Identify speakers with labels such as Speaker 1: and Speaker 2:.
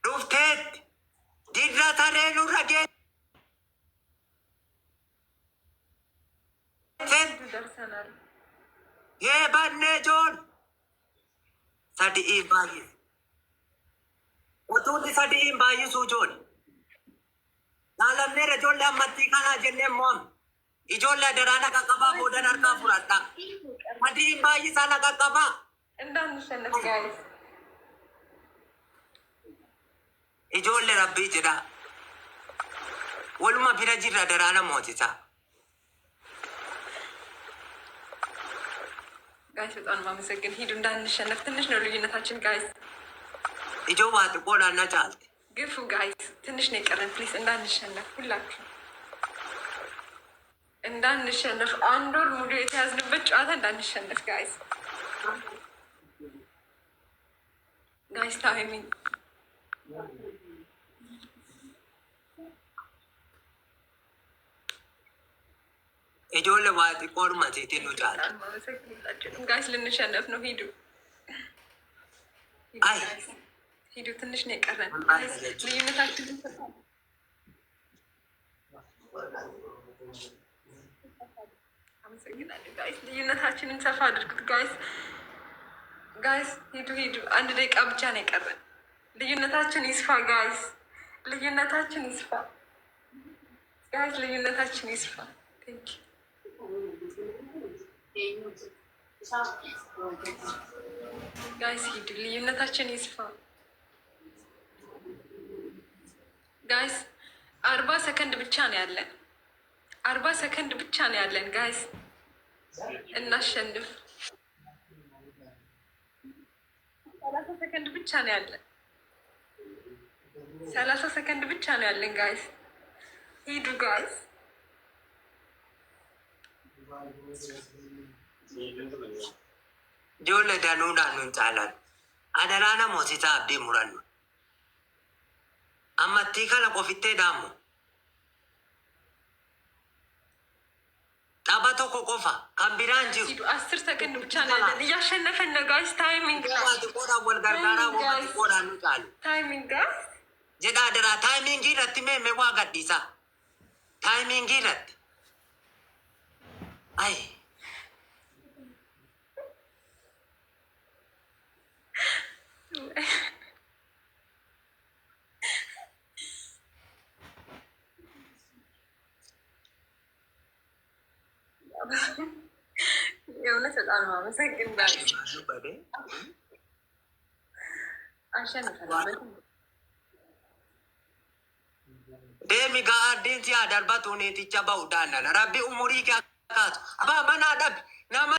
Speaker 1: Dhufteetti dirra taree nurra geesse. Yeebannee joon sadi'iin baay'ise. Utuutti sadi'iin baay'isuu joon. Laalamneera ijoollee ammattii kanaa jennee mo'am. Ijoollee daraana qaqqabaa boodan harkaa fudhadha. Sadi'iin baay'isaa na qaqqabaa. Ijoollee rabbii jedha. Waluma bira jirra daraana mootisaa.
Speaker 2: ጋይስ በጣም ማመሰግን። ሂዱ እንዳንሸነፍ ትንሽ ነው ልዩነታችን ጋይስ።
Speaker 1: ኢጆ ዋት ቆዳና ጫልት
Speaker 2: ግፉ ጋይስ፣ ትንሽ ነው የቀረን። ፕሊስ እንዳንሸነፍ፣ ሁላችሁ እንዳንሸነፍ። አንድ ወር ሙሉ የተያዝንበት ጨዋታ እንዳንሸነፍ ጋይስ። ጋይስ ታይሚንግ
Speaker 1: ijoollee waa xiqqoodhuma asiitiin nu caala.
Speaker 2: ጋይስ ልንሸነፍ ነው። ሂዱ ሂዱ፣ ትንሽ ነው የቀረን። ልዩነታችንን አመሰግናለሁ ጋይስ። ልዩነታችንን ሰፋ አድርጉት ጋይስ። ጋይስ ሂዱ ሂዱ፣ አንድ ደቂቃ ብቻ ነው የቀረን። ልዩነታችን ይስፋ ጋይስ፣ ልዩነታችን ይስፋ ጋይስ፣ ልዩነታችን ይስፋ። ቴንክ ጋይስ ሂዱ፣ ልዩነታችን ይስፋ ጋይስ። 40 ሰከንድ ብቻ ነው ያለን። 40 ሰከንድ ብቻ ነው ያለን ጋይስ፣ እናሸንፍ። 30 ሰከንድ ብቻ ነው ያለን። 30 ሰከንድ ብቻ ነው ያለን ጋይስ። ሂዱ ጋይስ።
Speaker 1: ijoollee danuudhaan nun caalan. Adaraana moosisaa abdii murannu. Ammattii kana qofittee dhaammu. Tapha tokko qofa kan biraan jiru.
Speaker 2: 10 ሰከንድ ብቻ ነው ያለን። እያሸነፈን ነው ጋይስ። ታይሚንግ
Speaker 1: qoodhaan wal gargaaraa walitti qoodhaan nu caalu.
Speaker 2: ታይሚንግ ጋይስ
Speaker 1: jedha adaraa taayimiingii irratti meemme waa gadhiisaa. Taayimiingii irratti. Ayi.
Speaker 2: የእውነት በጣም ነው አመሰግን ጋይስ። አሸንፈናል።
Speaker 1: deemi gaaddiin si haa darbatu neeticha ba'uudhaan rabbi umurii kee akkaatu abaa manaa dhabi nama